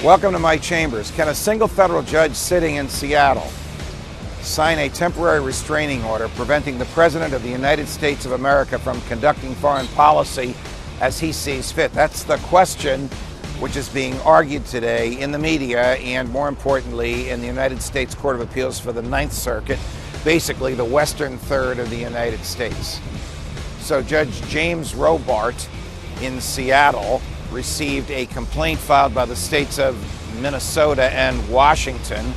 Welcome to my chambers. Can a single federal judge sitting in Seattle sign a temporary restraining order preventing the President of the United States of America from conducting foreign policy as he sees fit? That's the question which is being argued today in the media and, more importantly, in the United States Court of Appeals for the Ninth Circuit, basically the western third of the United States. So Judge James Robart in Seattle received a complaint filed by the states of Minnesota and Washington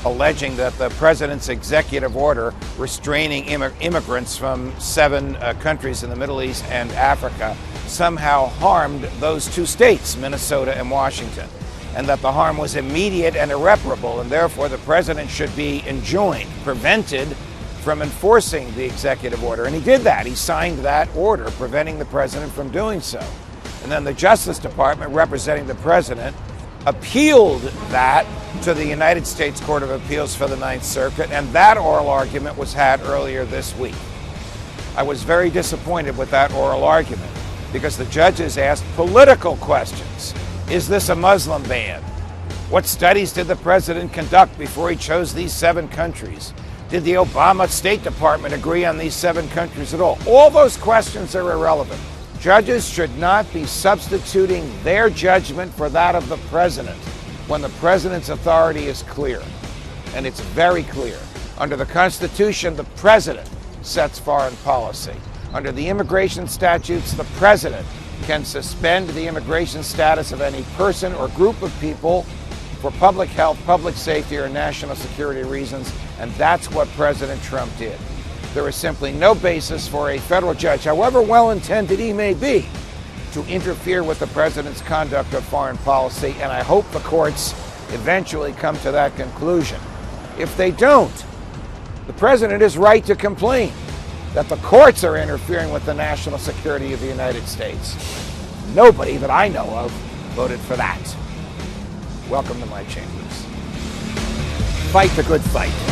alleging that the president's executive order restraining immigrants from 7 countries in the Middle East and Africa somehow harmed those 2 states, Minnesota and Washington, and that the harm was immediate and irreparable, and therefore the president should be enjoined, prevented from enforcing the executive order. And he did that. He signed that order preventing the president from doing so. And then the Justice Department, representing the president, appealed that to the United States Court of Appeals for the Ninth Circuit, and that oral argument was had earlier this week. I was very disappointed with that oral argument because the judges asked political questions. Is this a Muslim ban? What studies did the president conduct before he chose these 7 countries? Did the Obama State Department agree on these 7 countries at all? All those questions are irrelevant. Judges should not be substituting their judgment for that of the president when the president's authority is clear. And it's very clear. Under the Constitution, the president sets foreign policy. Under the immigration statutes, the president can suspend the immigration status of any person or group of people for public health, public safety, or national security reasons, and that's what President Trump did. There is simply no basis for a federal judge, however well-intended he may be, to interfere with the president's conduct of foreign policy, and I hope the courts eventually come to that conclusion. If they don't, the president is right to complain that the courts are interfering with the national security of the United States. Nobody that I know of voted for that. Welcome to my chambers. Fight the good fight.